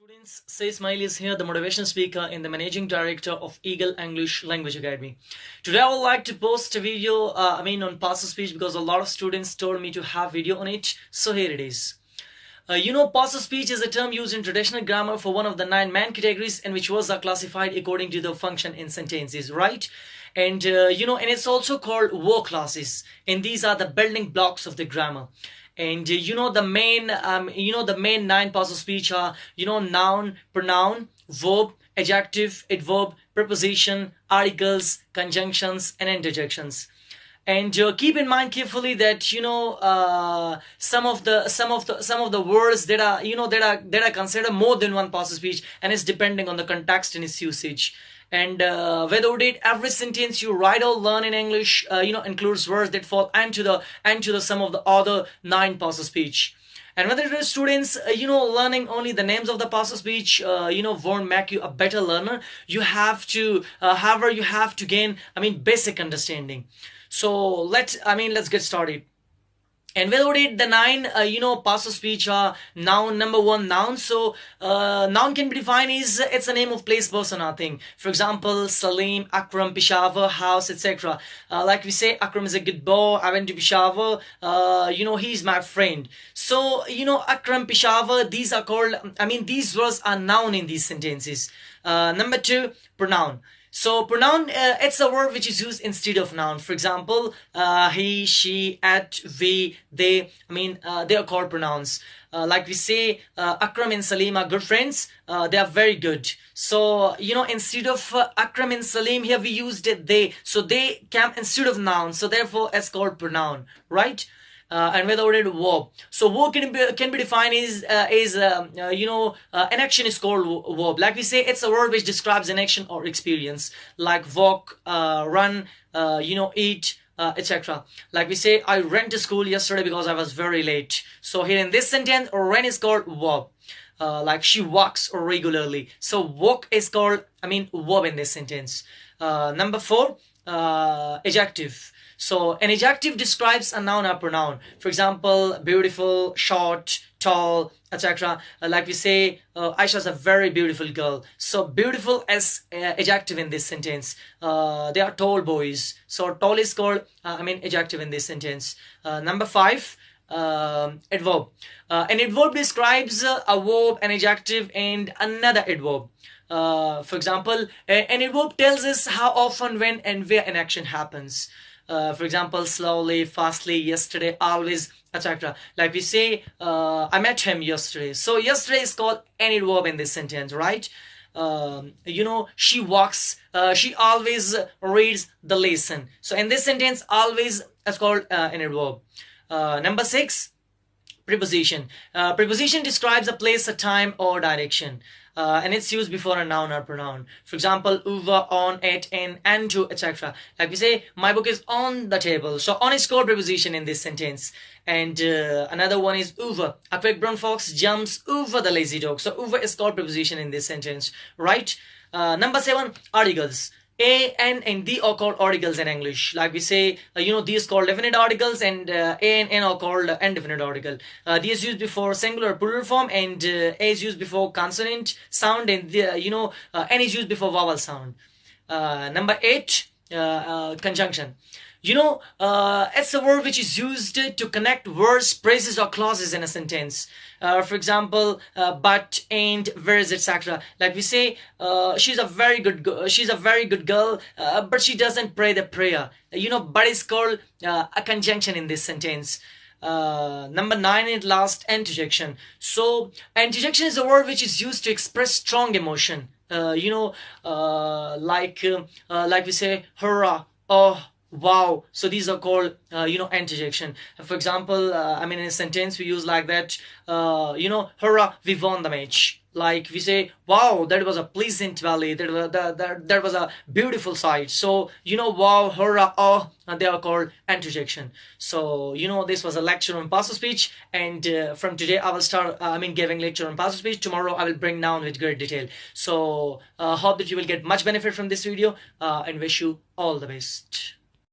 Students, Say Smiley is here, the motivation speaker and the managing director of Eagle English Language Academy. Today I would like to post a video, on passive speech because a lot of students told me to have video on it. So here it is. Passive speech is a term used in traditional grammar for one of the 9 main categories and which words are classified according to the function in sentences, right? And it's also called verb classes, and these are the building blocks of the grammar. And the main 9 parts of speech are noun, pronoun, verb, adjective, adverb, preposition, articles, conjunctions, and interjections. And keep in mind carefully that some of the words that are considered more than one part of speech, and it's depending on the context and its usage. And without it, every sentence you write or learn in English, includes words that fall into the some of the other 9 parts of speech. And whether it is students, learning only the names of the parts of speech, won't make you a better learner. You have to, however, you have to gain, basic understanding. So let's get started. And without it, the 9 parts of speech are noun. Number 1, noun. So noun can be defined as it's a name of place, person, or thing. For example, Salim, Akram, Peshawar, house, etc. Like we say, Akram is a good boy. I went to Peshawar. He's my friend. So Akram, Peshawar, these are called, these words are noun in these sentences. Number 2, pronoun. So pronoun, it's a word which is used instead of noun. For example, he, she, it, we, they. They are called pronouns. Like we say, Akram and Salim are good friends. They are very good. So instead of Akram and Salim, here we used they. So they came instead of noun. So therefore, it's called pronoun, right? And without it, verb. So verb can be defined as an action is called verb. Like we say, it's a word which describes an action or experience, like walk, run, eat, etc. Like we say, I ran to school yesterday because I was very late. So here in this sentence, ran is called verb. Like she walks regularly. So walk is called, verb in this sentence. Number 4, adjective. So an adjective describes a noun or pronoun. For example, beautiful, short, tall, etc. Like we say, Aisha's a very beautiful girl. So beautiful as adjective in this sentence. They are tall boys. So tall is called, adjective in this sentence. Number 5, adverb. An adverb describes a verb, an adjective, and another adverb. For example, an adverb tells us how often, when, and where an action happens. For example, slowly, fastly, yesterday, always, etc. Like we say, I met him yesterday. So yesterday is called an adverb in this sentence, right? She walks, she always reads the lesson. So in this sentence, always is called an adverb. Number 6, preposition. Preposition describes a place, a time, or direction. And it's used before a noun or pronoun. For example, over, on, at, in, and to, etc. Like we say, my book is on the table. So on is called preposition in this sentence. And another one is over. A quick brown fox jumps over the lazy dog. So over is called preposition in this sentence, right? Number 7, articles. A, N, and D are called articles in English. Like we say, these called definite articles, and A and N are called indefinite article. D is used before singular plural form, and A is used before consonant sound, and N is used before vowel sound. Number 8, conjunction. It's a word which is used to connect words, phrases, or clauses in a sentence. For example, but, and, whereas, etc. Like we say, she's a very good girl, but she doesn't pray the prayer. But is called a conjunction in this sentence. Number 9 and last, interjection. So interjection is a word which is used to express strong emotion. Like we say, hurrah, oh, wow. So these are called interjection. For example, in a sentence we use like that, hurrah, we won the match. Like we say, wow, that was a pleasant valley, that was a beautiful sight. So wow, hurrah, oh, they are called interjection. So this was a lecture on passive speech, and from today I will start giving lecture on passive speech. Tomorrow I will bring noun with great detail. So hope that you will get much benefit from this video, and wish you all the best.